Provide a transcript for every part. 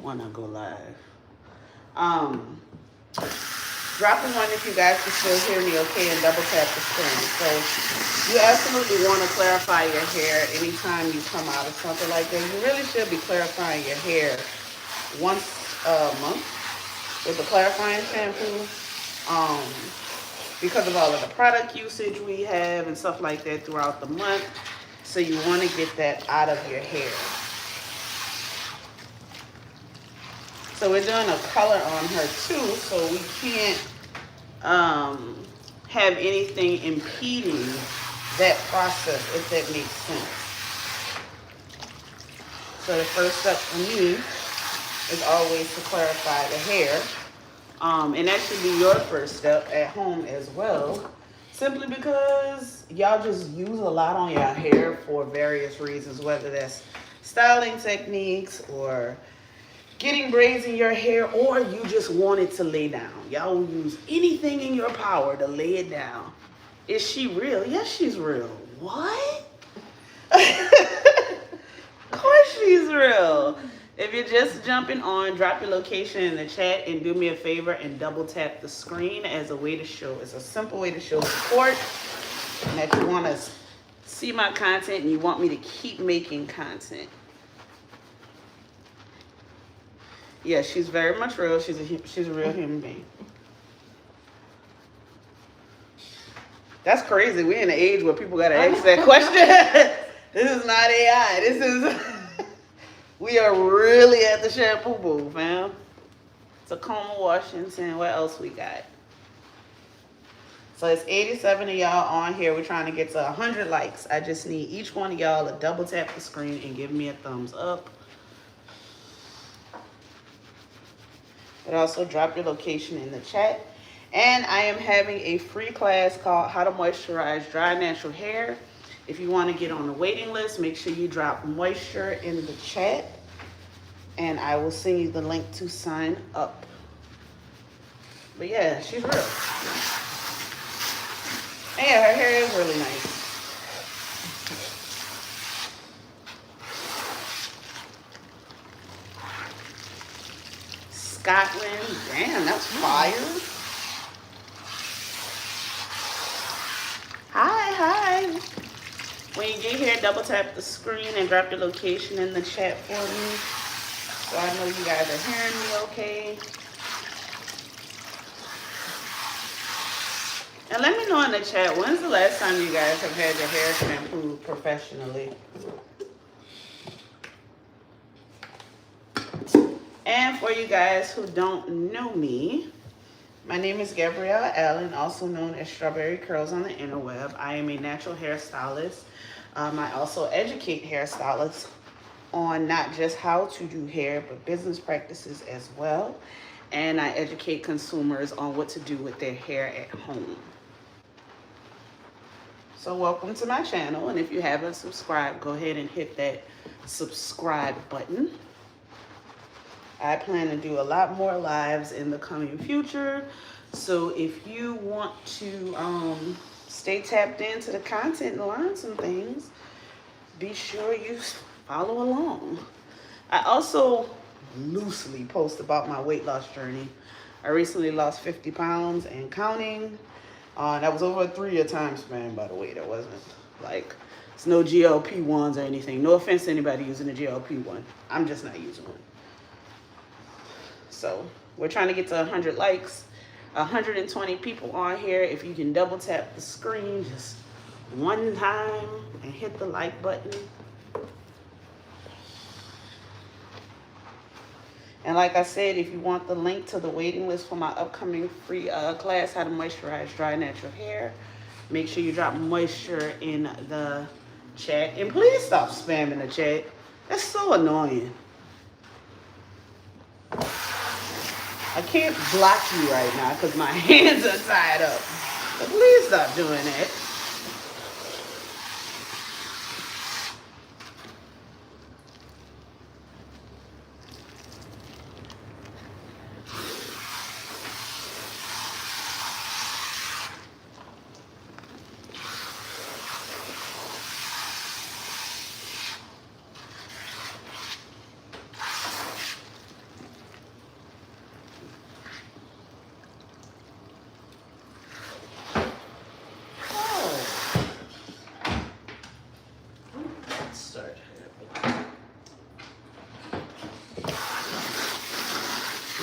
when I go live. Um, Drop a one if you guys can still hear me okay and double tap the screen. So you absolutely want to clarify your hair anytime you come out of something like this. You really should be clarifying your hair once a month with the clarifying shampoo. Um, because of all of the product usage we have and stuff like that throughout the month. So you want to get that out of your hair. So we're doing a color on her too, so we can't have anything impeding that process, if that makes sense. So the first step for me is always to clarify the hair. And that should be your first step at home as well. Simply because y'all just use a lot on your hair for various reasons, whether that's styling techniques or getting braids in your hair, or you just want it to lay down. Y'all will use anything in your power to lay it down. Is she real? Yes, she's real. What? Of course she's real. If you're just jumping on, drop your location in the chat and do me a favor and double tap the screen as a way to show. It's a simple way to show support and that you want to see my content and you want me to keep making content. Yeah, she's very much real. She's a real human being. That's crazy. We're in an age where people gotta ask that question. This is not AI. This is we are really at the shampoo booth, fam. Tacoma, Washington. What else we got? So it's 87 of y'all on here. We're trying to get to 100 likes. I just need each one of y'all to double tap the screen and give me a thumbs up. But also drop your location in the chat. And I am having a free class called How to Moisturize Dry Natural Hair. If you want to get on the waiting list, make sure you drop moisture in the chat. And I will send you the link to sign up. But yeah, she's real. And yeah, her hair is really nice. Scotland, damn, that's fire. Hi. When you get here, double tap the screen and drop your location in the chat for me. So I know you guys are hearing me okay. And let me know in the chat, when's the last time you guys have had your hair shampooed professionally? And for you guys who don't know me, my name is Gabrielle Allen, also known as Strawberricurls on the interweb. I am a natural hairstylist. I also educate hairstylists on not just how to do hair, but business practices as well. And I educate consumers on what to do with their hair at home. So welcome to my channel. And if you haven't subscribed, go ahead and hit that subscribe button. I plan to do a lot more lives in the coming future. So if you want to stay tapped into the content and learn some things, be sure you follow along. I also loosely post about my weight loss journey. I recently lost 50 pounds and counting. That was over a 3-year time span, by the way. That wasn't like, it's no GLP-1s or anything. No offense to anybody using a GLP-1. I'm just not using one. So we're trying to get to 100 likes, 120 people on here. If you can double tap the screen just one time and hit the like button. And like I said, if you want the link to the waiting list for my upcoming free class, How to Moisturize Dry Natural Hair, make sure you drop moisture in the chat. And please stop spamming the chat. That's so annoying. I can't block you right now because my hands are tied up. But please stop doing that.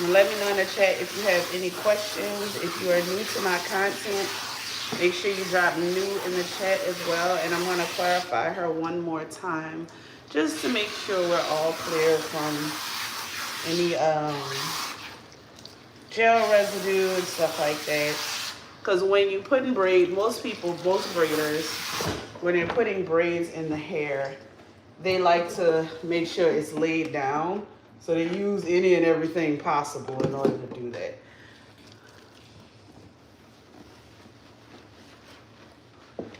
And let me know in the chat if you have any questions. If you are new to my content, make sure you drop new in the chat as well. And I'm going to clarify her one more time just to make sure we're all clear from any gel residue and stuff like that. Because when you put in braid, most braiders, when they're putting braids in the hair, they like to make sure it's laid down. So they use any and everything possible in order to do that.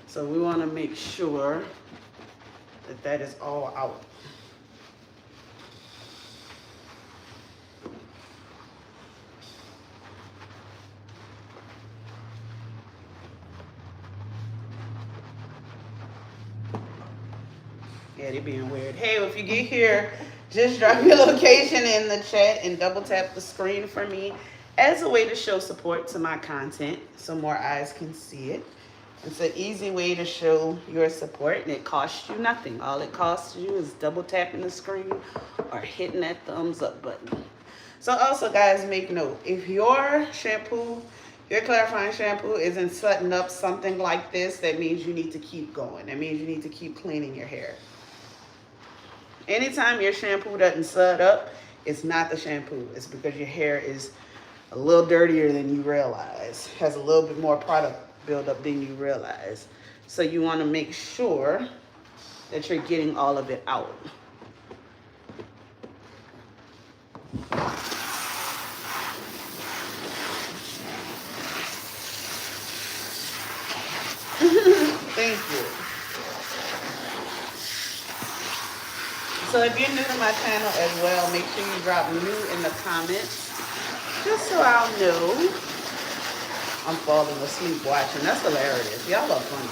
So we want to make sure that that is all out. Yeah, they being weird. Hey, if you get here, just drop your location in the chat and double tap the screen for me as a way to show support to my content so more eyes can see it. It's an easy way to show your support, and it costs you nothing. All it costs you is double tapping the screen or hitting that thumbs up button. So also, guys, make note, if your shampoo, your clarifying shampoo isn't setting up something like this, that means you need to keep going. That means you need to keep cleaning your hair. Anytime your shampoo doesn't set up, it's not the shampoo. It's because your hair is a little dirtier than you realize, has a little bit more product buildup than you realize. So you want to make sure that you're getting all of it out. Thank you. So if you're new to my channel as well, make sure you drop new in the comments, just so I'll know. I'm falling asleep watching. That's hilarious. Y'all are funny.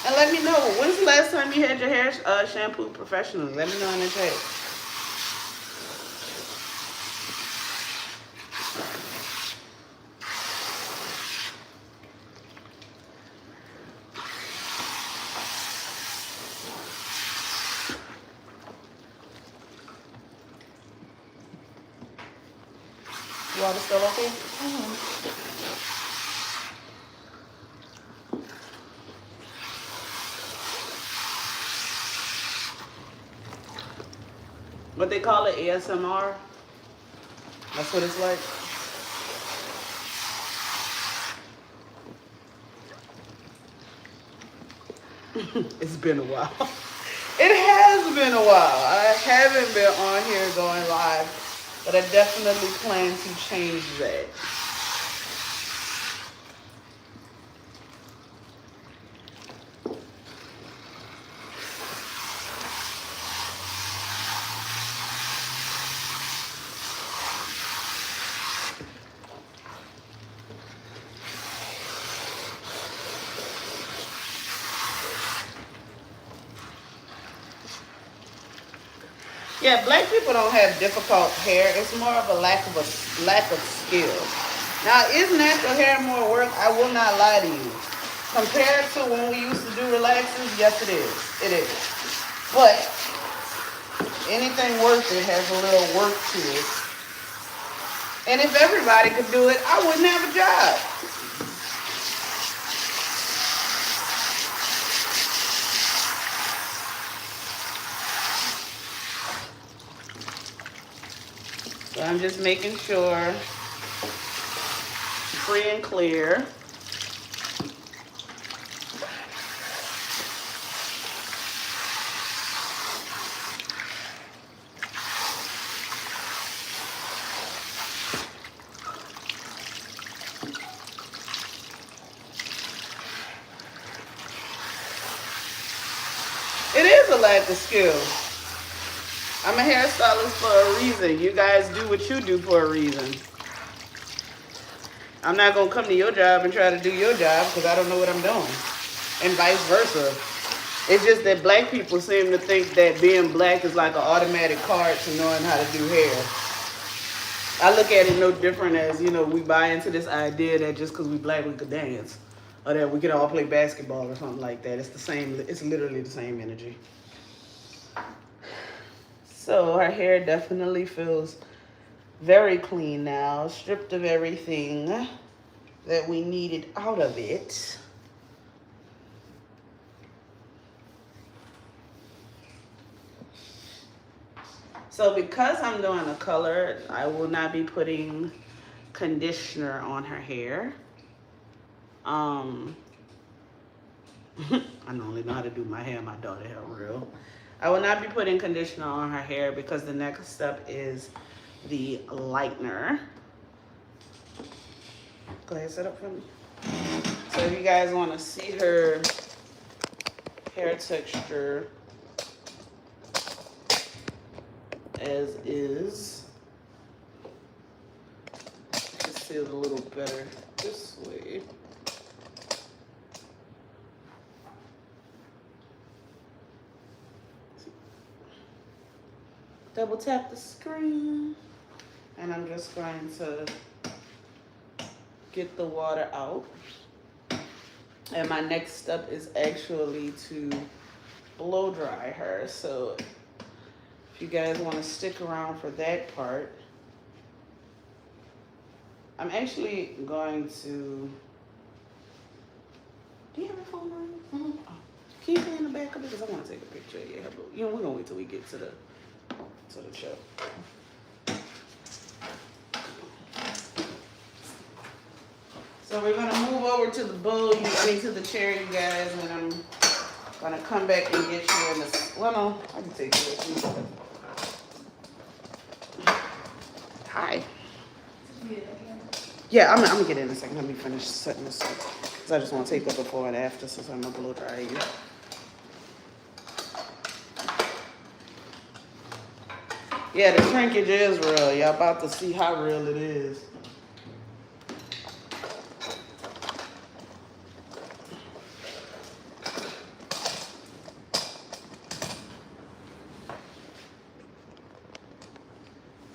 And let me know, when's the last time you had your hair shampooed professionally? Let me know in the chat. Water still okay? What they call it, ASMR? That's what it's like. It's been a while. It has been a while. I haven't been on here going live, but I definitely plan to change that. Yeah, black people don't have difficult hair. It's more of a lack of skill. Now, is natural hair more work? I will not lie to you. Compared to when we used to do relaxers, yes, it is. It is. But anything worth it has a little work to it. And if everybody could do it, I wouldn't have a job. So I'm just making sure, free and clear. It is a lack of skill. I'm a hairstylist for a reason. You guys do what you do for a reason. I'm not going to come to your job and try to do your job because I don't know what I'm doing. And vice versa. It's just that black people seem to think that being black is like an automatic card to knowing how to do hair. I look at it no different as, you know, we buy into this idea that just because we black we could dance. Or that we could all play basketball or something like that. It's the same, it's literally the same energy. So her hair definitely feels very clean now, stripped of everything that we needed out of it. So because I'm doing a color, I will not be putting conditioner on her hair. I only know how to do my hair, my daughter hair real. I will not be putting conditioner on her hair because the next step is the lightener. Go ahead, set up for me. So if you guys want to see her hair texture as is, just see it a little better this way. Double tap the screen, and I'm just going to get the water out. And my next step is actually to blow dry her. So if you guys want to stick around for that part, I'm actually going to, do you have a phone on you? Mm-hmm. Oh. Can you play in the back of it? Because I want to take a picture of your hair. But, you know, we're going to wait till we get to the show. So we're gonna move over to the bowl, to the chair, you guys, and I'm gonna come back and get you in the, well, no, I can take you with me. Hi. Yeah, I'm gonna get in a second. Let me finish setting this up. Because I just want to take a before and after since I'm gonna blow dry you. Yeah, the shrinkage is real. Y'all about to see how real it is.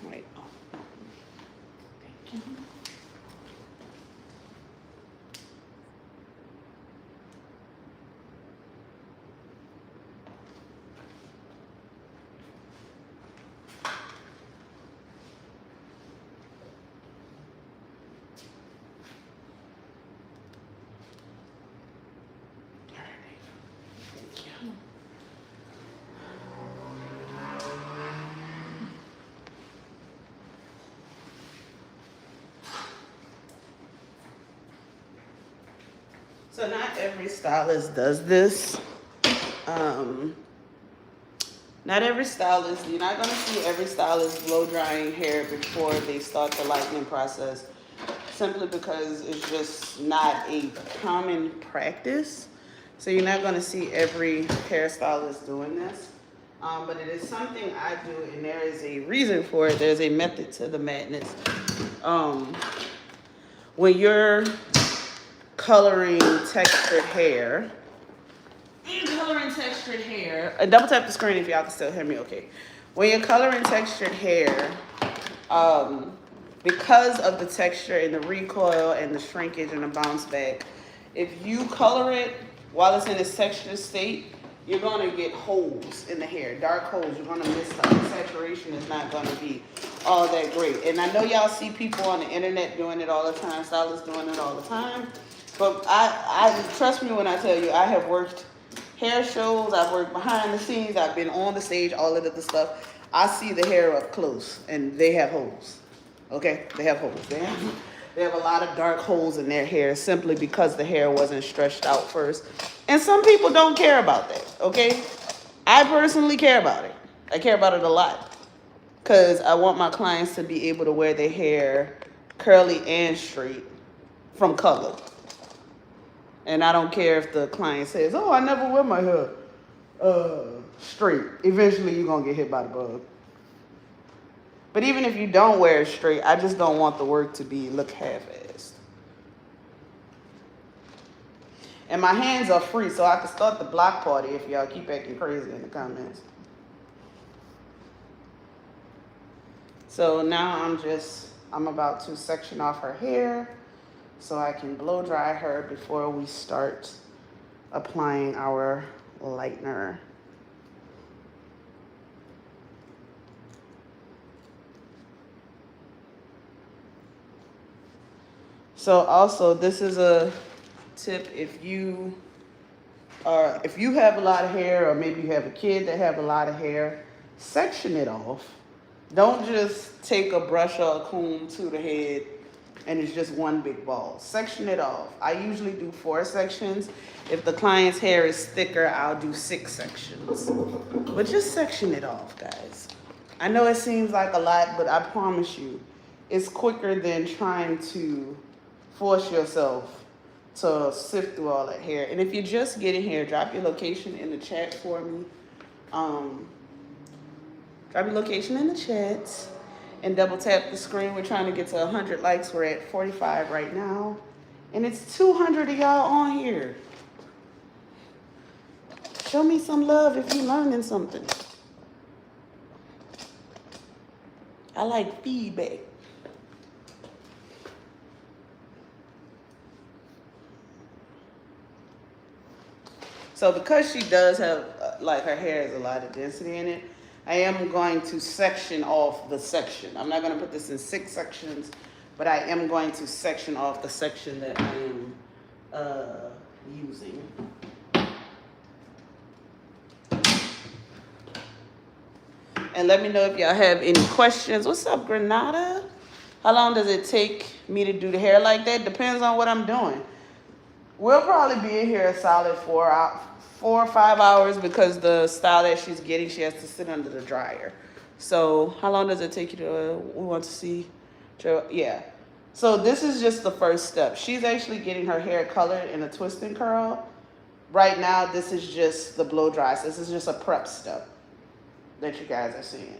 Wait. Oh. Thank you. So not every stylist does this. Not every stylist, you're not gonna see every stylist blow drying hair before they start the lightening process, simply because it's just not a common practice. So you're not gonna see every hairstylist doing this. But it is something I do, and there is a reason for it. There's a method to the madness. When you're coloring textured hair, and double tap the screen if y'all can still hear me okay. When you're coloring textured hair, because of the texture and the recoil and the shrinkage and the bounce back, if you color it while it's in its textured state, you're gonna get holes in the hair, dark holes. You're gonna miss stuff. The saturation is not gonna be all that great. And I know y'all see people on the internet doing it all the time, stylists doing it all the time. But I trust me when I tell you, I have worked hair shows, I've worked behind the scenes, I've been on the stage, all of the stuff. I see the hair up close, and they have holes. Okay, they have holes. They have a lot of dark holes in their hair simply because the hair wasn't stretched out first. And some people don't care about that, okay? I personally care about it. I care about it a lot because I want my clients to be able to wear their hair curly and straight from color. And I don't care if the client says, oh, I never wear my hair straight. Eventually, you're going to get hit by the bug. But even if you don't wear it straight, I just don't want the work to look half-assed. And my hands are free, so I can start the block party if y'all keep acting crazy in the comments. So now I'm about to section off her hair so I can blow dry her before we start applying our lightener. So also, this is a tip if you have a lot of hair, or maybe you have a kid that have a lot of hair, section it off. Don't just take a brush or a comb to the head and it's just one big ball. Section it off. I usually do 4 sections. If the client's hair is thicker, I'll do 6 sections. But just section it off, guys. I know it seems like a lot, but I promise you, it's quicker than trying to force yourself to sift through all that hair. And if you're just getting here, drop your location in the chat for me. Drop your location in the chat and double tap the screen. We're trying to get to 100 likes. We're at 45 right now. And it's 200 of y'all on here. Show me some love if you're learning something. I like feedback. So because she does have, like her hair has a lot of density in it, I am going to section off the section. I'm not going to put this in 6 sections, but I am going to section off the section that I am using. And let me know if y'all have any questions. What's up, Granada? How long does it take me to do the hair like that? Depends on what I'm doing. We'll probably be in here a solid 4 or 5 hours because the style that she's getting, she has to sit under the dryer. So how long does it take you to, we want to see, yeah. So this is just the first step. She's actually getting her hair colored in a twist and curl. Right now, this is just the blow dry. So this is just a prep step that you guys are seeing.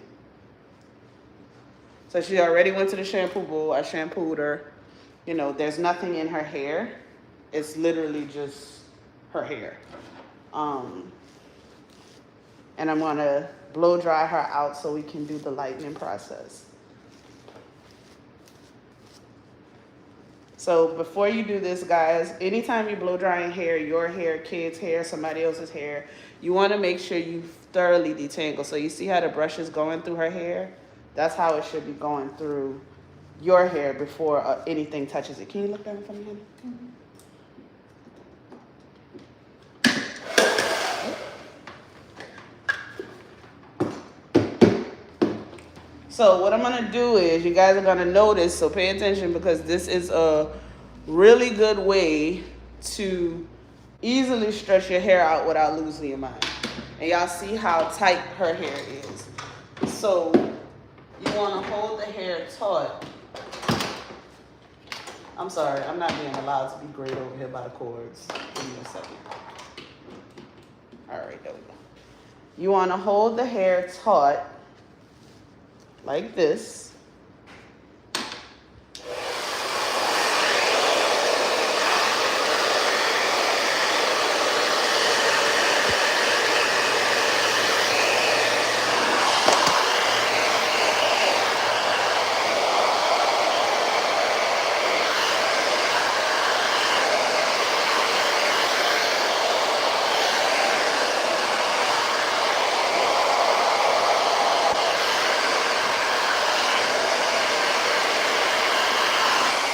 So she already went to the shampoo bowl. I shampooed her. You know, there's nothing in her hair. It's literally just her hair. And I'm gonna blow dry her out so we can do the lightening process. So before you do this, guys, anytime you blow drying hair, your hair, kids' hair, somebody else's hair, you wanna make sure you thoroughly detangle. So you see how the brush is going through her hair? That's how it should be going through your hair before anything touches it. Can you look down for me, honey? Mm-hmm. So what I'm gonna do is, you guys are gonna notice, so pay attention because this is a really good way to easily stretch your hair out without losing your mind. And y'all see how tight her hair is. So you wanna hold the hair taut. I'm sorry, I'm not being allowed to be great over here by the cords. Give me a second. All right, there we go. You wanna hold the hair taut like this.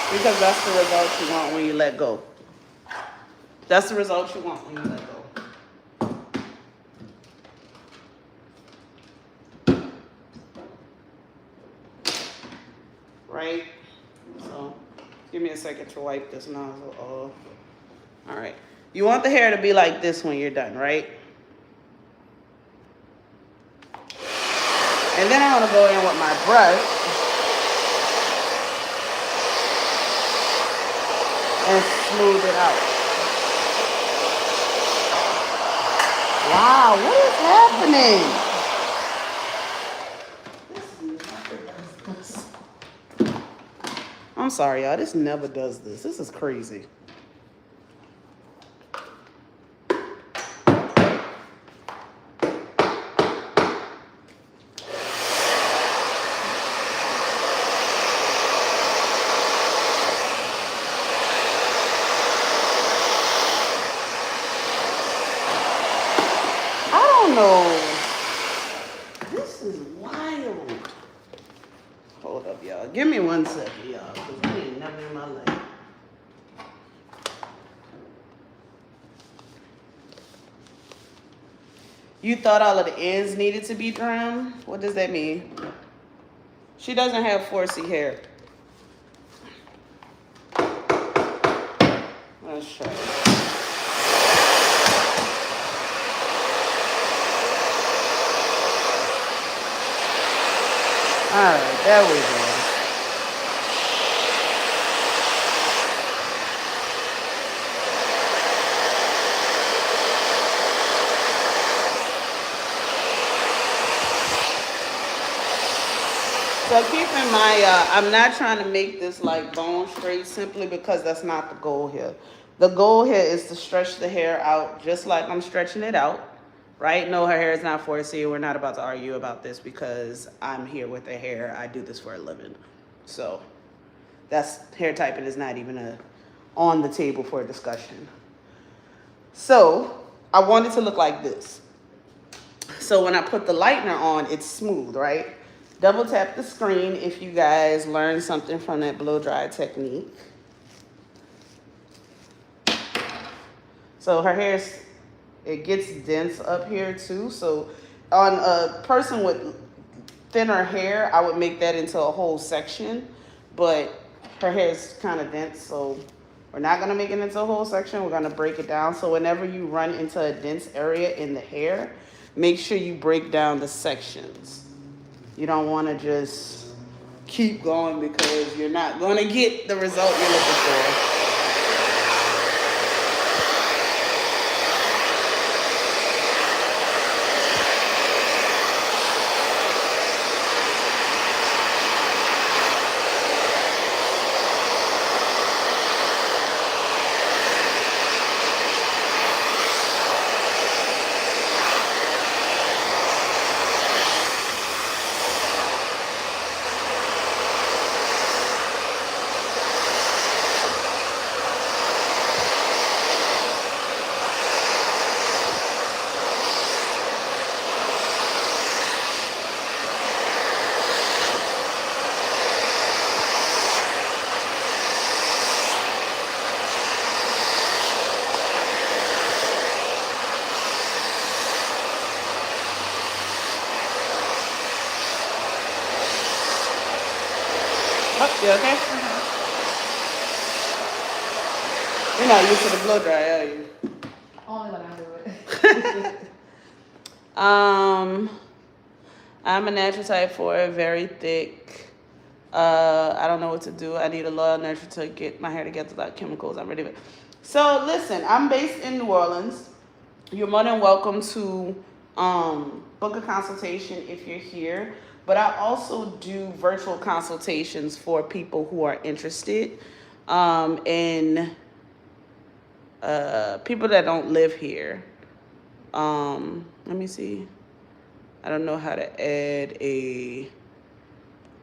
Because that's the result you want when you let go. That's the result you want when you let go. Right? So, give me a second to wipe this nozzle off. All right. You want the hair to be like this when you're done, right? And then I'm going to go in with my brush and smooth it out. Wow, what is happening? This never does this. I'm sorry, y'all. This never does this. This is crazy. This is wild. Hold up, y'all. Give me 1 second, y'all, because I ain't never in my life You thought all of the ends needed to be trimmed? What does that mean? She doesn't have 4C hair. Let's try it. Alright, there we go. So keep in mind, I'm not trying to make this like bone straight simply because that's not the goal here. The goal here is to stretch the hair out just like I'm stretching it out, right? No, her hair is not 4C. We're not about to argue about this because I'm here with the hair. I do this for a living. So that's hair typing is not even on the table for a discussion. So I want it to look like this. So when I put the lightener on, it's smooth, right? Double tap the screen if you guys learned something from that blow dry technique. So her hair, it gets dense up here too. So on a person with thinner hair, I would make that into a whole section, but her hair is kind of dense, so we're not gonna make it into a whole section. We're gonna break it down. So whenever you run into a dense area in the hair, make sure you break down the sections. You don't want to just keep going because you're not going to get the result you're looking for. Oh, you okay? You're not used to the blow dry, are you? Only when I do it. I'm a natural type 4, very thick. I don't know what to do. I need a lot of nurture to get my hair together without chemicals. I'm ready to. So listen, I'm based in New Orleans. You're more than welcome to book a consultation if you're here. But I also do virtual consultations for people who are interested in people that don't live here. Let me see. I don't know how to add a...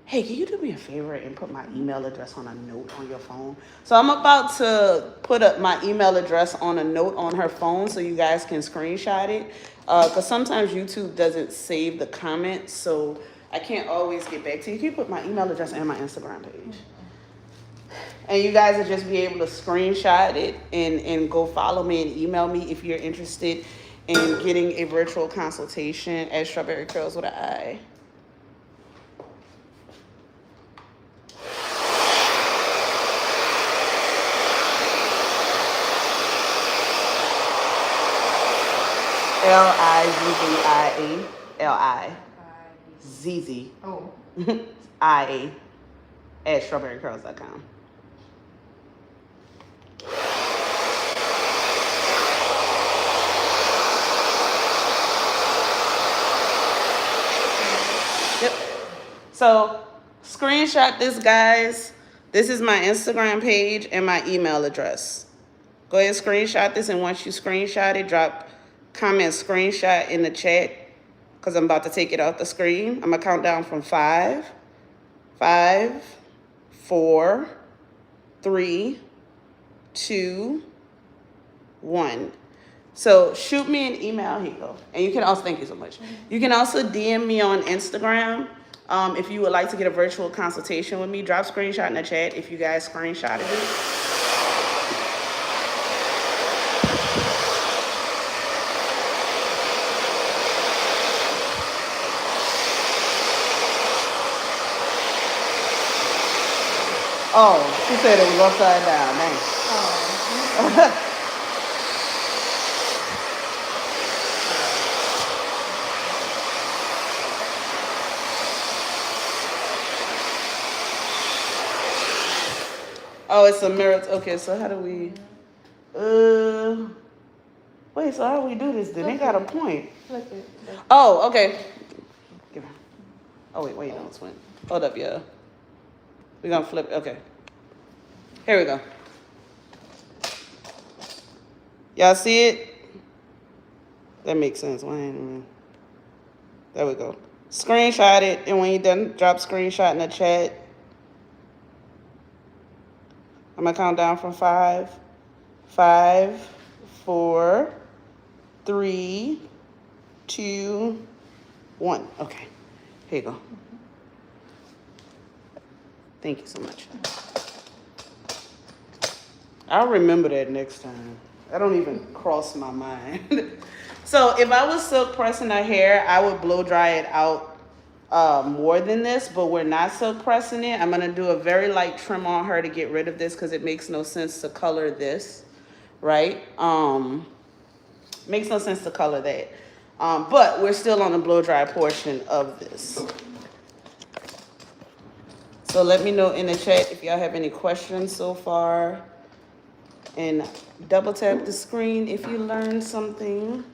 Hey, can you do me a favor and put my email address on a note on your phone? So I'm about to put up my email address on a note on her phone so you guys can screenshot it. Because sometimes YouTube doesn't save the comments, so I can't always get back to you. Can you put my email address and my Instagram page? And you guys will just be able to screenshot it and go follow me and email me if you're interested in getting a virtual consultation at Strawberricurls with an I. Lizzie. L-I-Z-Z. Oh. I at strawberrycurls.com. Yep. So screenshot this, guys. This is my Instagram page and my email address. Go ahead and screenshot this, and once you screenshot it, drop comment screenshot in the chat because I'm about to take it off the screen. I'm gonna count down from 5, 4, 3, 2, 1. So shoot me an email. Here you go. And you can also, thank you so much. You can also DM me on Instagram if you would like to get a virtual consultation with me. Drop screenshot in the chat if you guys screenshotted it. Oh, she said it was upside down. Dang. Oh. Oh, it's a mirror. Okay, so how do we? Wait. So how do we do this? Then they got a point. Flip it. Oh, okay. Give her. Oh wait, no, it's went. Hold up, yeah. We're gonna flip. Okay. Here we go. Y'all see it? That makes sense. There we go. Screenshot it, and when you're done, drop screenshot in the chat. I'm gonna count down from 5. 5, 4, 3, 2, 1. Okay. Here you go. Thank you so much. I'll remember that next time. That don't even cross my mind. So if I was silk pressing her hair, I would blow dry it out more than this, but we're not silk pressing it. I'm gonna do a very light trim on her to get rid of this because it makes no sense to color this, right? Makes no sense to color that. But we're still on the blow dry portion of this. So let me know in the chat if y'all have any questions so far. And double tap the screen if you learned something.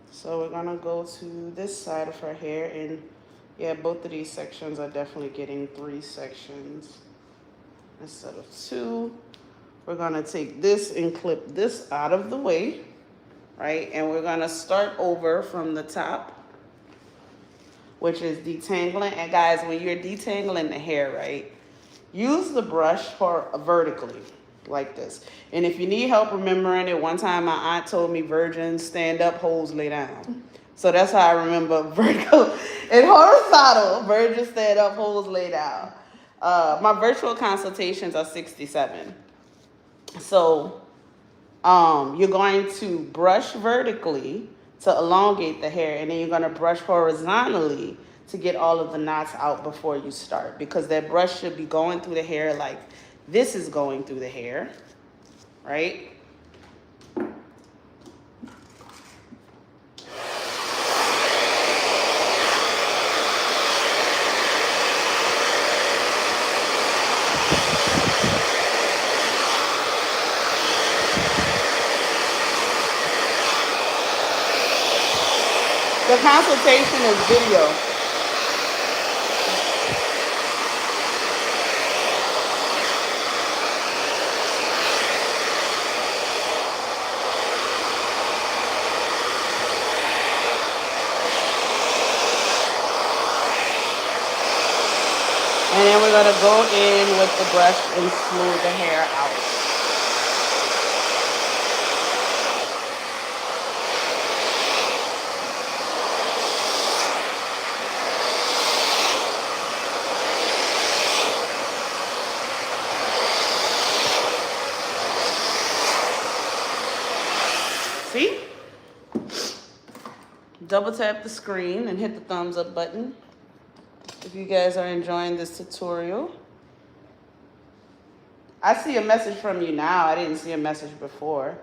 So we're gonna go to this side of her hair, and yeah, both of these sections are definitely getting 3 sections instead of 2. We're gonna take this and clip this out of the way, right? And we're gonna start over from the top, which is detangling. And guys, when you're detangling the hair, right, use the brush for vertically like this. And if you need help remembering it, one time my aunt told me virgins stand up, hoes lay down. So that's how I remember vertical and horizontal. Virgins stand up, hoes lay down. My virtual consultations are 67. So you're going to brush vertically to elongate the hair, and then you're going to brush horizontally to get all of the knots out before you start, because that brush should be going through the hair like this is going through the hair, right? The consultation is video. And then we're going to go in with the brush and smooth the hair out. See? Double tap the screen and hit the thumbs up button if you guys are enjoying this tutorial. I see a message from you now. I didn't see a message before.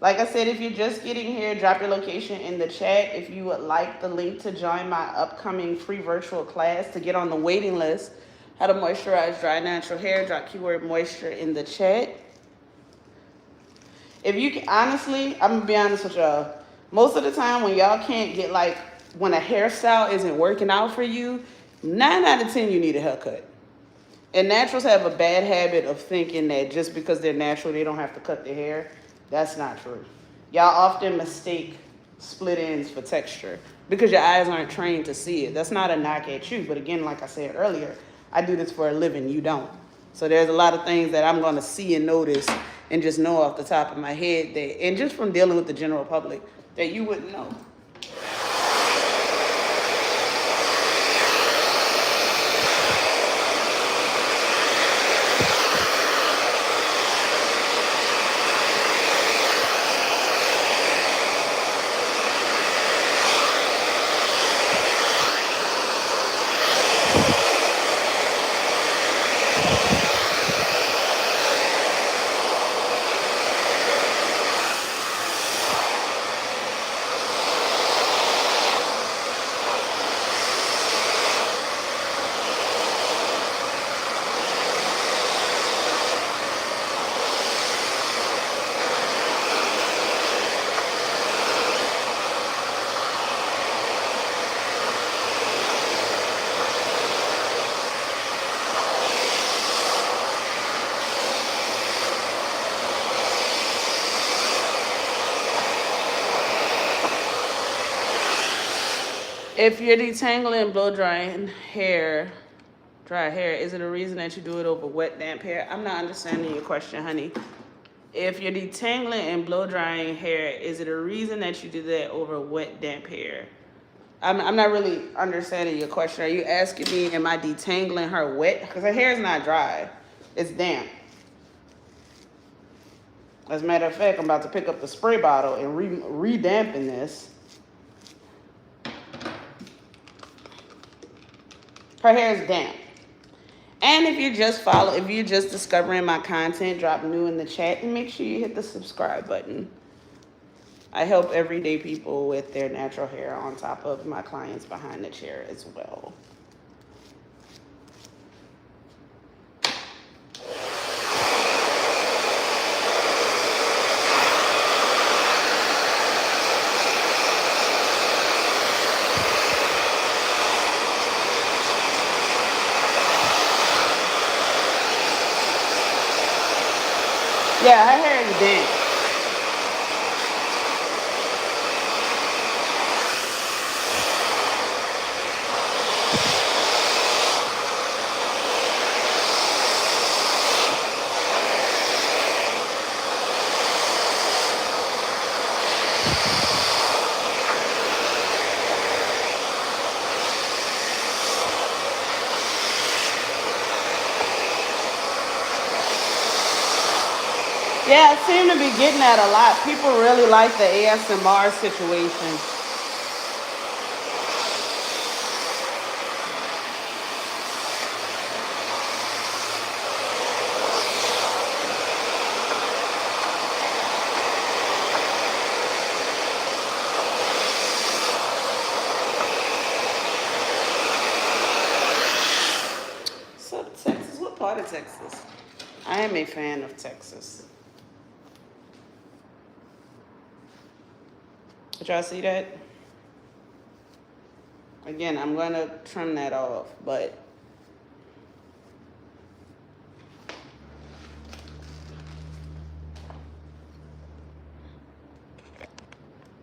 Like I said, if you're just getting here, drop your location in the chat. If you would like the link to join my upcoming free virtual class to get on the waiting list, how to moisturize dry natural hair, drop keyword moisture in the chat. If you can, honestly, I'm gonna be honest with y'all. Most of the time when y'all can't get, like, when a hairstyle isn't working out for you, 9 out of 10 you need a haircut. And naturals have a bad habit of thinking that just because they're natural, they don't have to cut their hair. That's not true. Y'all often mistake split ends for texture because your eyes aren't trained to see it. That's not a knock at you. But again, like I said earlier, I do this for a living. You don't. So there's a lot of things that I'm going to see and notice and just know off the top of my head that, and just from dealing with the general public, that you wouldn't know. If you're detangling and blow drying hair, dry hair, is it a reason that you do it over wet, damp hair? I'm not understanding your question, honey. If you're detangling and blow drying hair, is it a reason that you do that over wet, damp hair? I'm not really understanding your question. Are you asking me, am I detangling her wet? Because her hair is not dry. It's damp. As a matter of fact, I'm about to pick up the spray bottle and re-dampen this. Her hair is damp. And if you're just discovering my content, drop new in the chat and make sure you hit the subscribe button. I help everyday people with their natural hair on top of my clients behind the chair as well. Yeah, her hair is damp. Yeah, I seem to be getting that a lot. People really like the ASMR situation. So Texas, what part of Texas? I am a fan of Texas. Did y'all see that? Again, I'm going to trim that off, but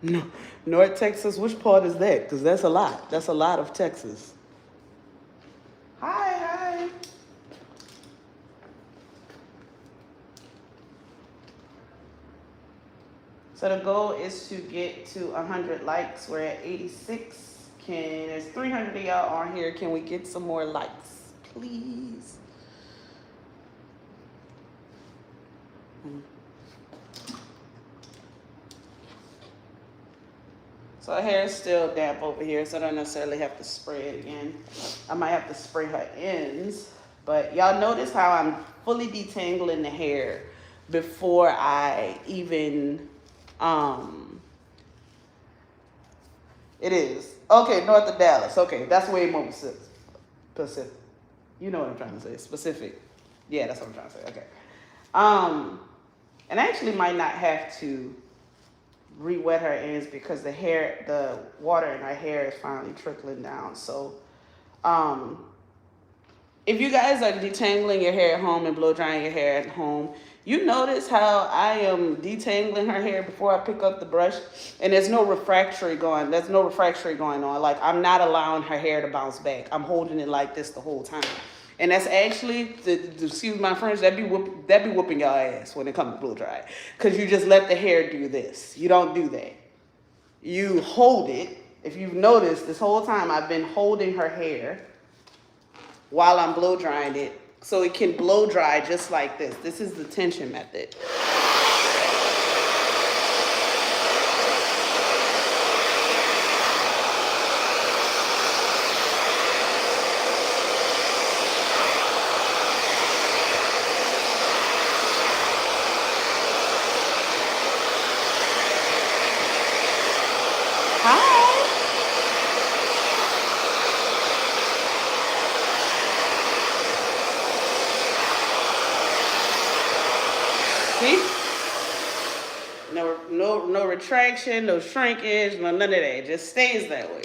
no, North Texas, which part is that? Because that's a lot. That's a lot of Texas. Hi. So the goal is to get to 100 likes. We're at 86. There's 300 of y'all on here. Can we get some more likes, please? So her hair is still damp over here, so I don't necessarily have to spray it again. I might have to spray her ends. But y'all notice how I'm fully detangling the hair before I even, it is. Okay, north of Dallas. Okay, that's way more specific. You know what I'm trying to say. Specific. Yeah, that's what I'm trying to say. Okay. And I actually might not have to re-wet her ends because the water in her hair is finally trickling down. So, if you guys are detangling your hair at home and blow drying your hair at home, you notice how I am detangling her hair before I pick up the brush, and there's no refractory going on. Like, I'm not allowing her hair to bounce back. I'm holding it like this the whole time. And that's actually, excuse my French, that be whooping y'all ass when it comes to blow dry. Because you just let the hair do this. You don't do that. You hold it. If you've noticed, this whole time I've been holding her hair while I'm blow drying it, so it can blow dry just like this. This is the tension method. See? No retraction, no shrinkage, none of that. It just stays that way.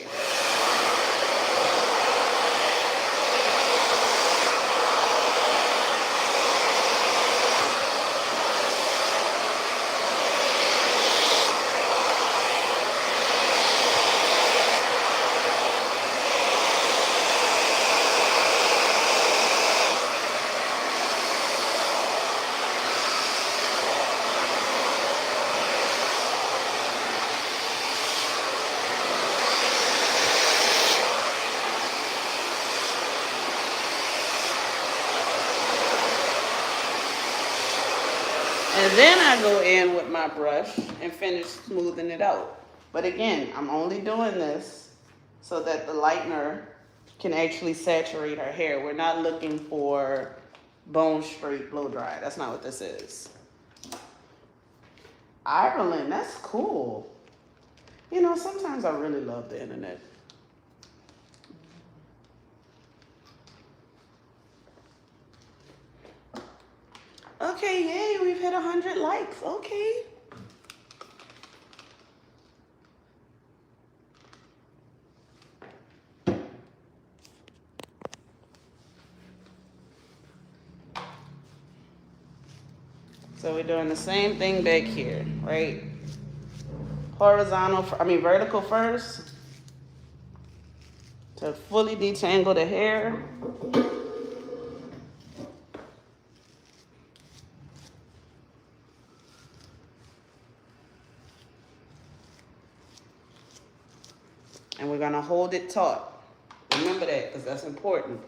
Then I go in with my brush and finish smoothing it out. But again, I'm only doing this so that the lightener can actually saturate her hair. We're not looking for bone straight blow dry. That's not what this is. Ireland, that's cool. You know, sometimes I really love the internet. Okay, yay, we've hit 100 likes. Okay. So we're doing the same thing back here, right? Vertical first to fully detangle the hair. And we're gonna hold it taut. Remember that, because that's important.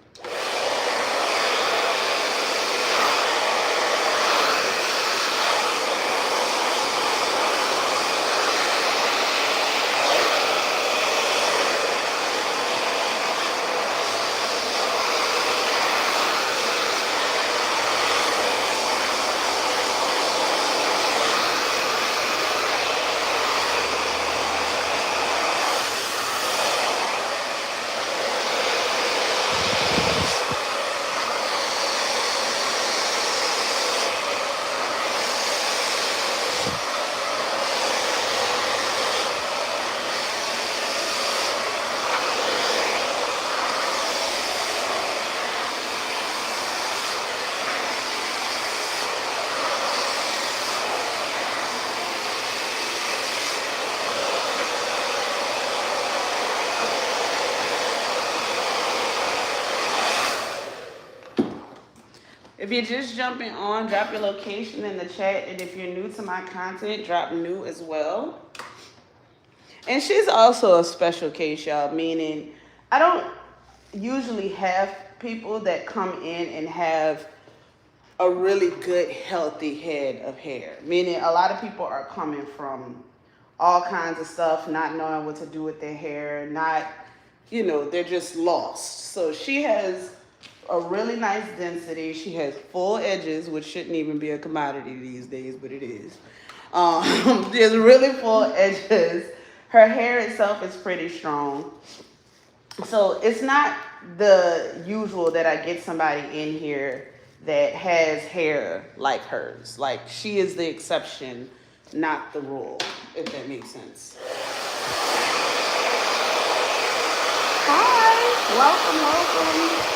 If you're just jumping on, drop your location in the chat. And if you're new to my content, drop new as well. And she's also a special case, y'all, meaning I don't usually have people that come in and have a really good, healthy head of hair. Meaning a lot of people are coming from all kinds of stuff, not knowing what to do with their hair, they're just lost. So she has a really nice density. She has full edges, which shouldn't even be a commodity these days, but it is. She has really full edges. Her hair itself is pretty strong. So it's not the usual that I get somebody in here that has hair like hers. Like, she is the exception, not the rule, if that makes sense. Hi, welcome.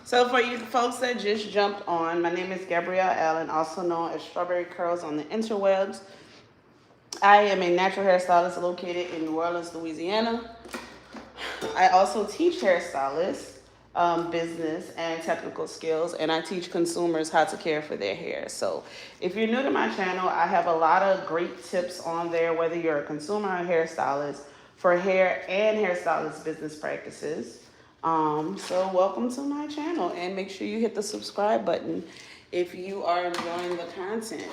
So for you folks that just jumped on, my name is Gabrielle Allen, also known as Strawberricurls on the interwebs. I am a natural hairstylist located in New Orleans, Louisiana. I also teach hairstylists, business and technical skills, and I teach consumers how to care for their hair. So if you're new to my channel, I have a lot of great tips on there, whether you're a consumer or hairstylist, for hair and hairstylist business practices. So welcome to my channel, and make sure you hit the subscribe button if you are enjoying the content.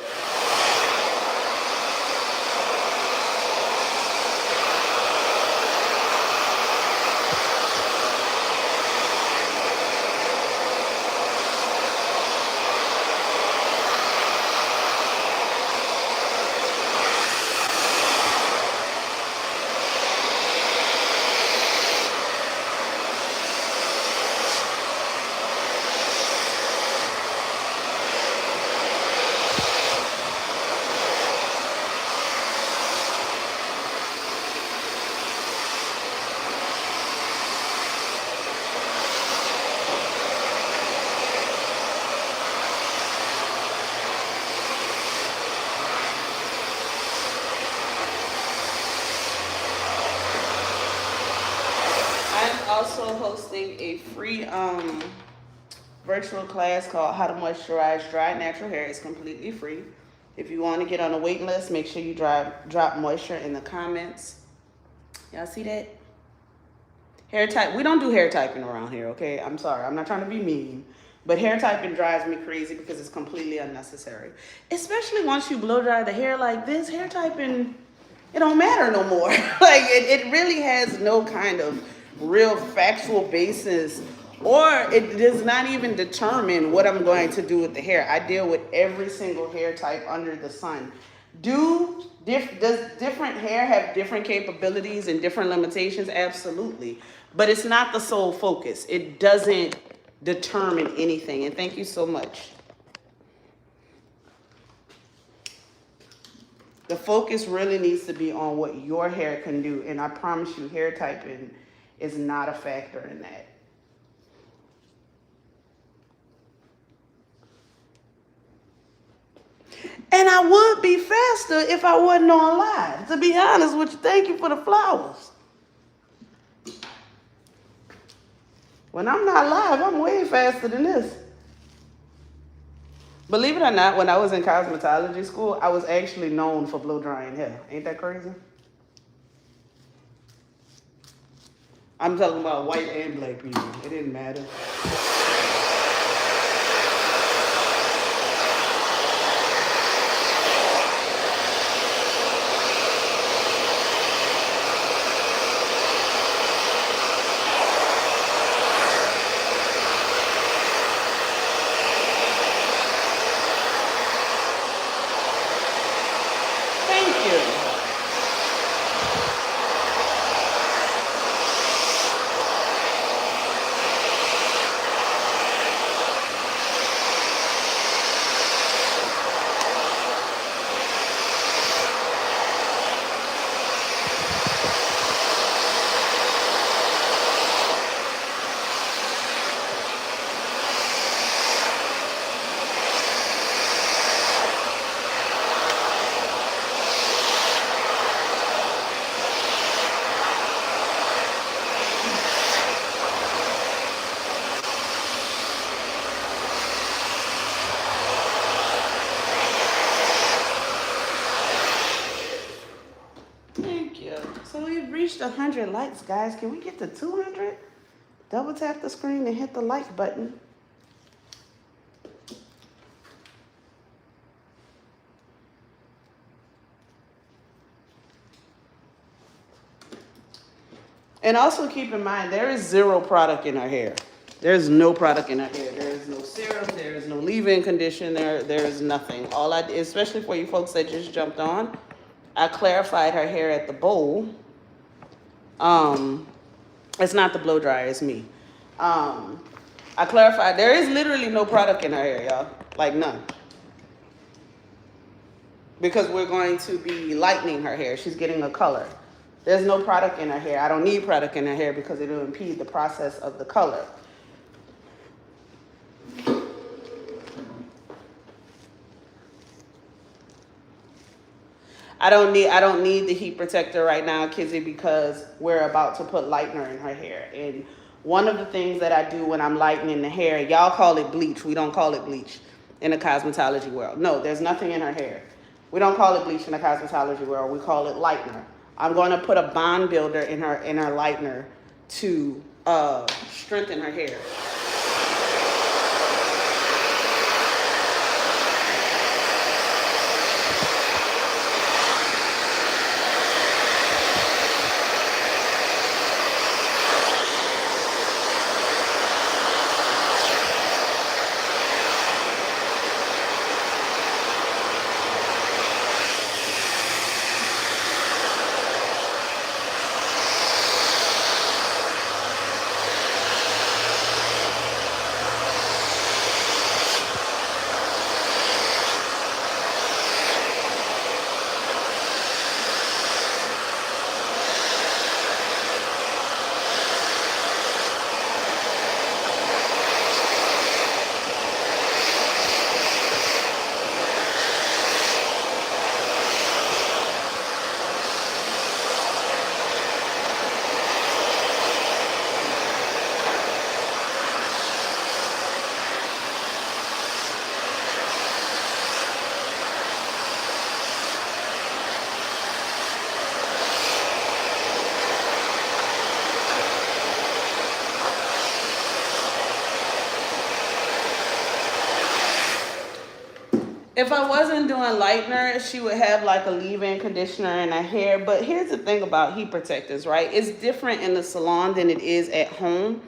also hosting a free virtual class called How to Moisturize Dry Natural Hair. It's completely free. If you want to get on a waiting list, make sure you drop moisture in the comments. Y'all see that? Hair type. We don't do hair typing around here, okay? I'm sorry. I'm not trying to be mean. But hair typing drives me crazy because it's completely unnecessary. Especially once you blow dry the hair like this, hair typing, it don't matter no more. Like, it really has no kind of real factual basis, or it does not even determine what I'm going to do with the hair. I deal with every single hair type under the sun. Does different hair have different capabilities and different limitations? Absolutely. But it's not the sole focus. It doesn't determine anything. And thank you so much. The focus really needs to be on what your hair can do. And I promise you, hair typing is not a factor in that. And I would be faster if I wasn't on live. To be honest with you, thank you for the flowers. When I'm not live, I'm way faster than this. Believe it or not, when I was in cosmetology school, I was actually known for blow drying hair. Ain't that crazy? I'm talking about white and black people. It didn't matter. So we've reached 100 likes, guys. Can we get to 200? Double tap the screen and hit the like button. And also keep in mind, there is zero product in our hair. There's no product in our hair. There is no serum. There is no leave-in conditioner. There is nothing. All I did, especially for you folks that just jumped on, I clarified her hair at the bowl. It's not the blow dryer, it's me. I clarified, there is literally no product in her hair, y'all. Like none. Because we're going to be lightening her hair. She's getting a color. There's no product in her hair. I don't need product in her hair because it will impede the process of the color. I don't need the heat protector right now, Kizzy, because we're about to put lightener in her hair. And one of the things that I do when I'm lightening the hair, y'all call it bleach. We don't call it bleach in the cosmetology world. No, there's nothing in her hair. We don't call it bleach in the cosmetology world. We call it lightener. I'm going to put a bond builder in her lightener to strengthen her hair. If I wasn't doing lightener, she would have like a leave-in conditioner in her hair. But here's the thing about heat protectors, right? It's different in the salon than it is at home.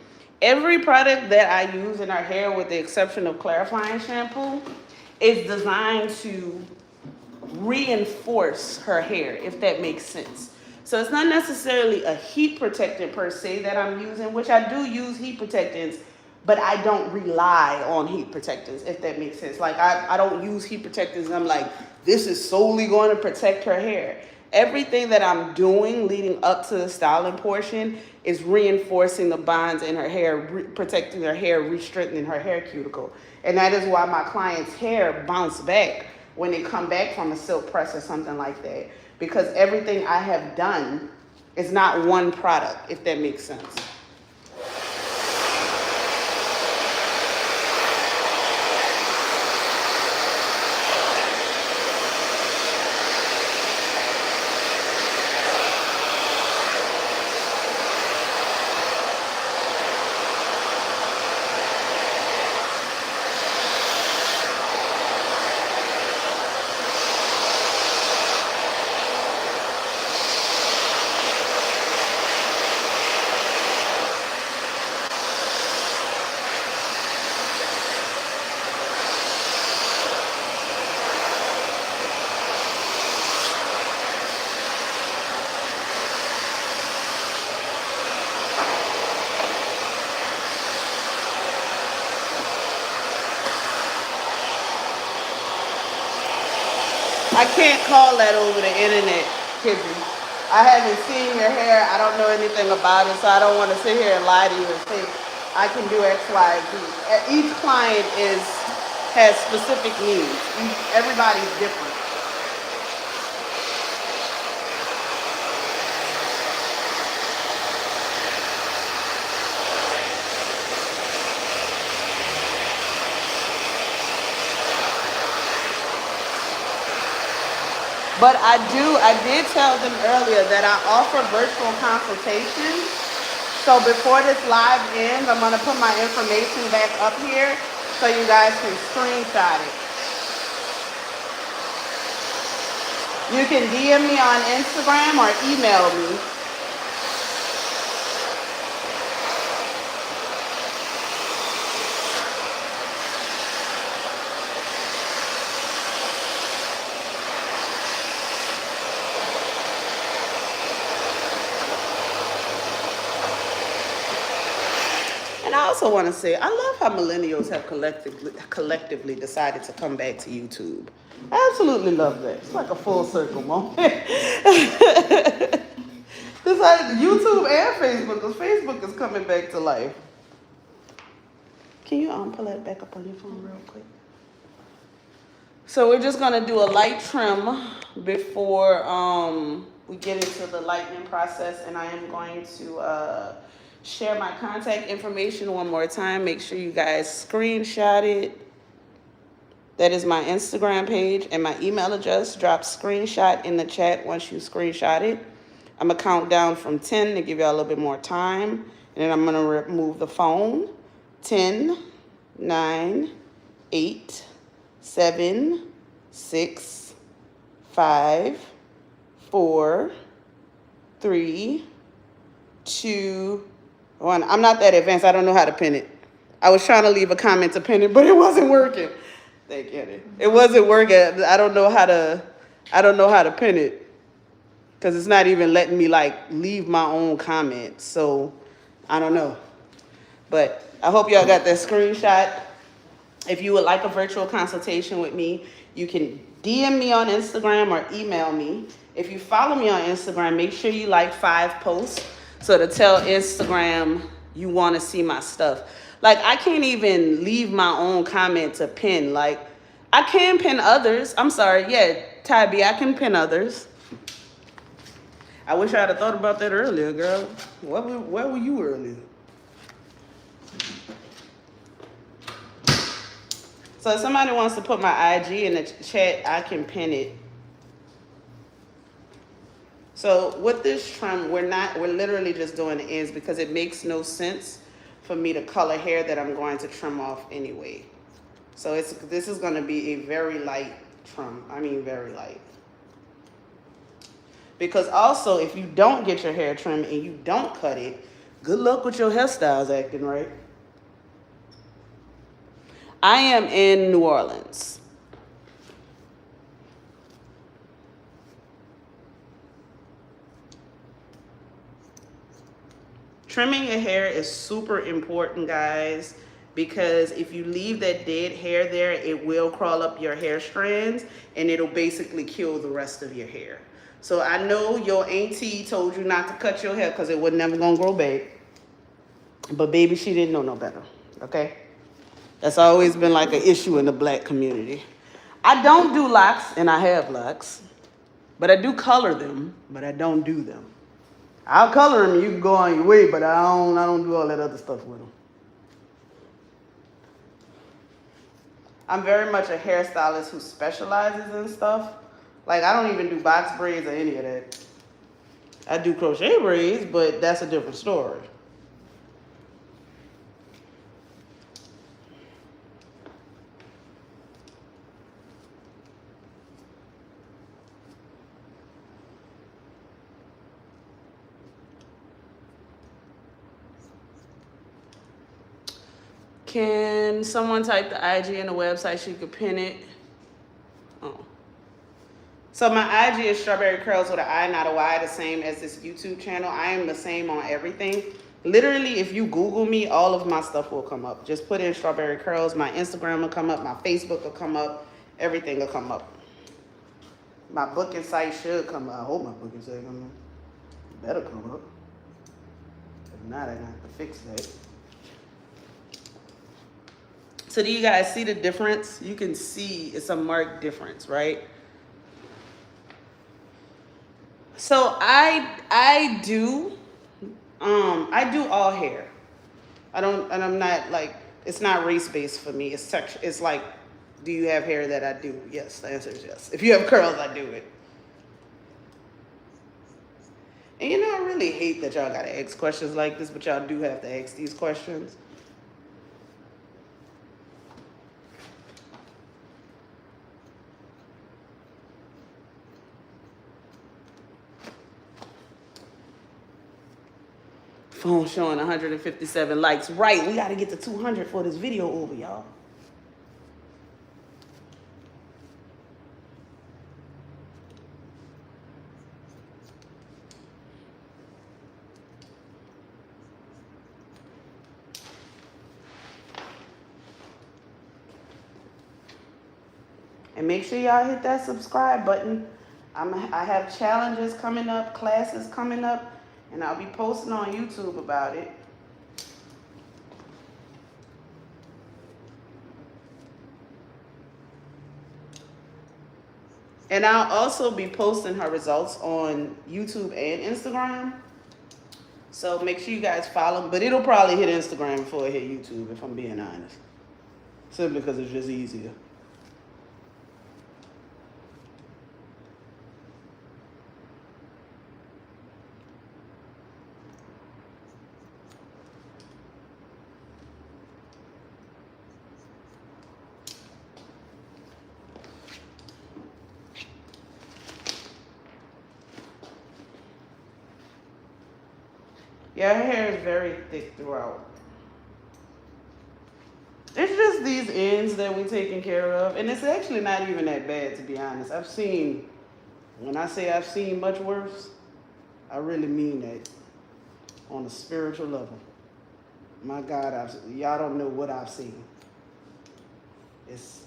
Every product that I use in her hair, with the exception of clarifying shampoo, is designed to reinforce her hair, if that makes sense. So it's not necessarily a heat protectant per se that I'm using, which I do use heat protectants, but I don't rely on heat protectants, if that makes sense. Like I don't use heat protectants and I'm like, this is solely going to protect her hair. Everything that I'm doing leading up to the styling portion is reinforcing the bonds in her hair, protecting her hair, re-strengthening her hair cuticle. And that is why my clients' hair bounce back when they come back from a silk press or something like that. Because everything I have done is not one product, if that makes sense. I can't call that over the internet, Kizzy. I haven't seen your hair. I don't know anything about it, so I don't want to sit here and lie to you and say I can do X, Y, Z. Each client has specific needs. Everybody's different. But I did tell them earlier that I offer virtual consultations. So before this live ends, I'm going to put my information back up here so you guys can screenshot it. You can DM me on Instagram or email me. I also want to say, I love how millennials have collectively decided to come back to YouTube. I absolutely love that. It's like a full circle moment. It's like YouTube and Facebook, because Facebook is coming back to life. Can you pull that back up on your phone real quick? So we're just going to do a light trim before we get into the lightening process, and I am going to share my contact information one more time. Make sure you guys screenshot it. That is my Instagram page, and my email address. Drop screenshot in the chat once you screenshot it. I'm going to count down from 10 to give y'all a little bit more time, and then I'm going to remove the phone. 10, 9, 8, 7, 6, 5, 4, 3, 2, 1. I'm not that advanced. I don't know how to pin it. I was trying to leave a comment to pin it, but it wasn't working. They get it. It wasn't working. I don't know how to pin it, because it's not even letting me like leave my own comment. So I don't know. But I hope y'all got that screenshot. If you would like a virtual consultation with me, you can DM me on Instagram or email me. If you follow me on Instagram, make sure you like 5 posts. So to tell Instagram you want to see my stuff. Like, I can't even leave my own comment to pin. Like, I can pin others. I'm sorry. Yeah, Tabby, I can pin others. I wish I had thought about that earlier, girl. Where were you earlier? So if somebody wants to put my IG in the chat, I can pin it. So with this trim, we're literally just doing the ends, because it makes no sense for me to color hair that I'm going to trim off anyway. So this is going to be a very light trim. I mean, very light. Because also, if you don't get your hair trimmed and you don't cut it, good luck with your hairstyles acting right. I am in New Orleans. Trimming your hair is super important, guys, because if you leave that dead hair there, it will crawl up your hair strands and it'll basically kill the rest of your hair. So I know your auntie told you not to cut your hair because it was never gonna grow back. But baby, she didn't know no better, okay? That's always been like an issue in the black community. I don't do locks and I have locks, but I do color them, but I don't do them. I'll color them, you can go on your way, but I don't do all that other stuff with them. I'm very much a hairstylist who specializes in stuff. Like, I don't even do box braids or any of that. I do crochet braids, but that's a different story. Can someone type the IG in the website so you could pin it? Oh. So my IG is Strawberricurls with an I, not a Y, the same as this YouTube channel. I am the same on everything. Literally, if you Google me, all of my stuff will come up. Just put in Strawberricurls. My Instagram will come up. My Facebook will come up. Everything will come up. My booking site should come up. I hope my booking site come up. It better come up. If not, I'm going to have to fix that. So do you guys see the difference? You can see it's a marked difference, right? So I do all hair. I'm not like, it's not race based for me. It's like, do you have hair that I do? Yes, the answer is yes. If you have curls, I do it. And you know, I really hate that y'all gotta ask questions like this, but y'all do have to ask these questions. Phone showing 157 likes. Right, we got to get to 200 for this video over, y'all. And make sure y'all hit that subscribe button. I have challenges coming up, classes coming up, and I'll be posting on YouTube about it. And I'll also be posting her results on YouTube and Instagram. So make sure you guys follow them. But it'll probably hit Instagram before it hit YouTube, if I'm being honest. Simply because it's just easier. Yeah, her hair is very thick throughout. It's just these ends that we're taking care of. And it's actually not even that bad, to be honest. When I say I've seen much worse, I really mean that on a spiritual level. My God, y'all don't know what I've seen. It's,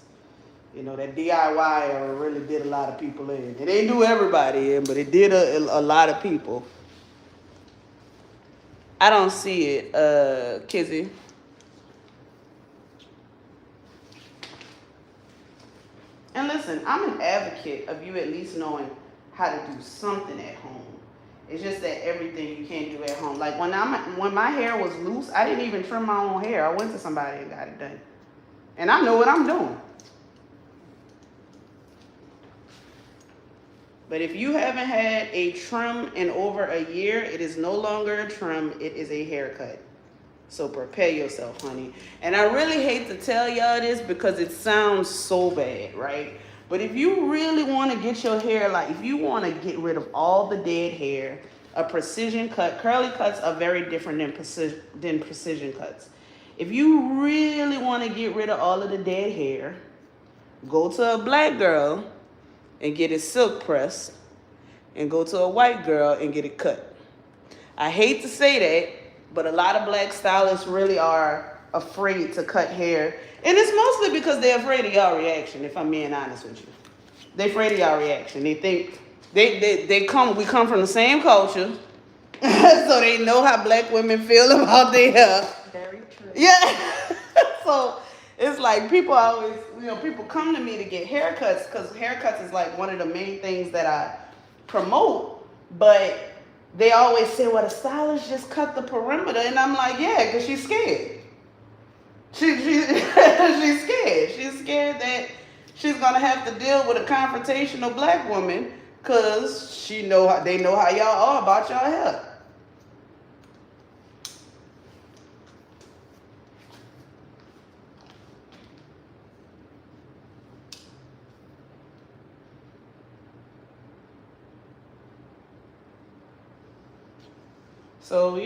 you know, that DIY really did a lot of people in. It didn't do everybody in, but it did a lot of people. I don't see it, Kizzy. And listen, I'm an advocate of you at least knowing how to do something at home. It's just that everything you can't do at home. Like when my hair was loose, I didn't even trim my own hair. I went to somebody and got it done. And I know what I'm doing. But if you haven't had a trim in over a year, it is no longer a trim, it is a haircut. So prepare yourself, honey. And I really hate to tell y'all this because it sounds so bad, right? But if you really want to get your hair, like if you want to get rid of all the dead hair, a precision cut, curly cuts are very different than precision cuts. If you really want to get rid of all of the dead hair, go to a black girl and get it silk pressed, and go to a white girl and get it cut. I hate to say that, but a lot of black stylists really are afraid to cut hair. And it's mostly because they're afraid of y'all reaction, if I'm being honest with you. They're afraid of y'all reaction. They think we come from the same culture, so they know how black women feel about their hair. Very true. Yeah. So it's like people always, people come to me to get haircuts because haircuts is like one of the main things that I promote, but they always say, well, the stylist just cut the perimeter. And I'm like, yeah, because she's scared. She's scared. She's scared that she's going to have to deal with a confrontational black woman because they know how y'all are about y'all hair. So,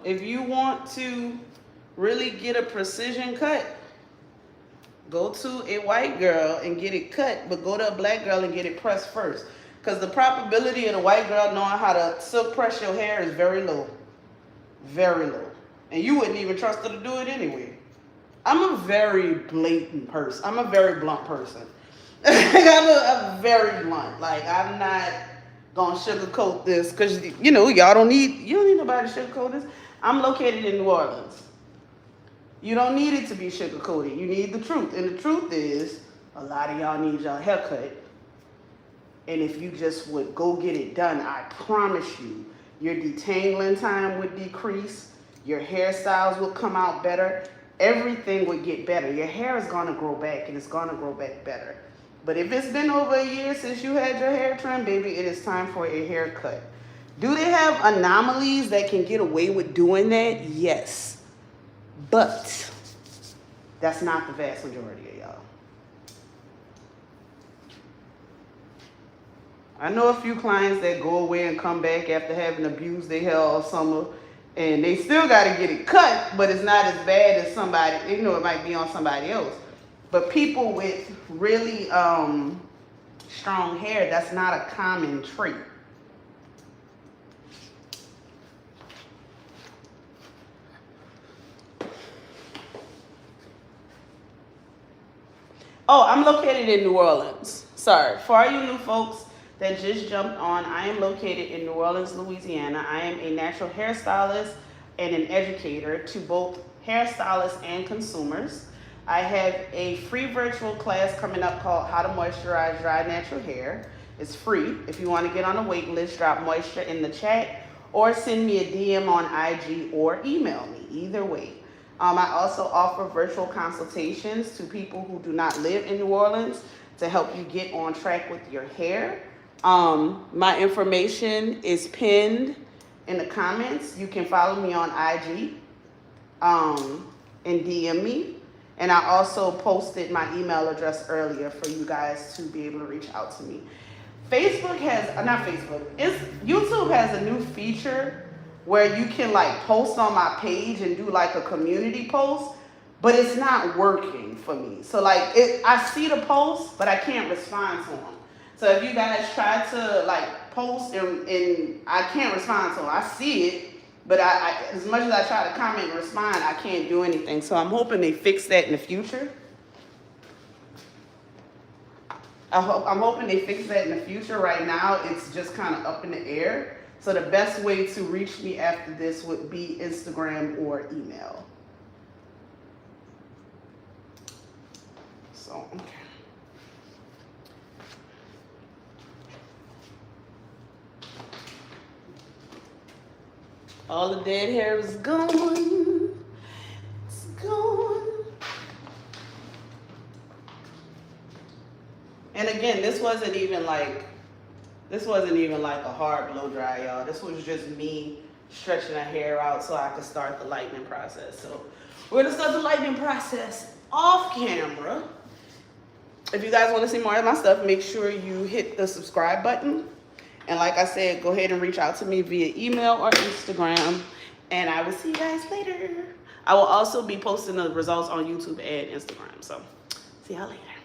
if you want to really get a precision cut, go to a white girl and get it cut, but go to a black girl and get it pressed first. Because the probability of the white girl knowing how to silk press your hair is very low. Very low. And you wouldn't even trust her to do it anyway. I'm a very blatant person. I'm a very blunt person. I'm very blunt. Like, I'm not gonna sugarcoat this because you don't need nobody to sugarcoat this. I'm located in New Orleans. You don't need it to be sugarcoated. You need the truth. And the truth is a lot of y'all need y'all haircut. And if you just would go get it done, I promise you, your detangling time would decrease, your hairstyles would come out better, everything would get better. Your hair is gonna grow back and it's gonna grow back better. But if it's been over a year since you had your hair trimmed, baby, it is time for a haircut. Do they have anomalies that can get away with doing that? Yes. But that's not the vast majority of y'all. I know a few clients that go away and come back after having abused their hair all summer, and they still got to get it cut, but it's not as bad as somebody, it might be on somebody else. But people with really strong hair, that's not a common trait. Oh, I'm located in New Orleans. Sorry. For all you new folks that just jumped on, I am located in New Orleans, Louisiana. I am a natural hairstylist and an educator to both hairstylists and consumers. I have a free virtual class coming up called How to Moisturize Dry Natural Hair. It's free. If you want to get on a wait list, drop moisture in the chat or send me a DM on IG or email me. Either way. I also offer virtual consultations to people who do not live in New Orleans to help you get on track with your hair. My information is pinned in the comments. You can follow me on IG and DM me. And I also posted my email address earlier for you guys to be able to reach out to me. YouTube has a new feature where you can post on my page and do a community post, but it's not working for me. So I see the post, but I can't respond to them. So if you guys try to post and I can't respond to them, I see it, but I as much as I try to comment and respond, I can't do anything. So I'm hoping they fix that in the future. I'm hoping they fix that in the future. Right now, it's just kind of up in the air. So the best way to reach me after this would be Instagram or email. So, okay. All the dead hair is gone. It's gone. And again, this wasn't even like a hard blow dry, y'all. This was just me stretching her hair out so I could start the lightening process. So we're gonna start the lightening process off camera. If you guys want to see more of my stuff, make sure you hit the subscribe button. And like I said, go ahead and reach out to me via email or Instagram. And I will see you guys later. I will also be posting the results on YouTube and Instagram. So see y'all later.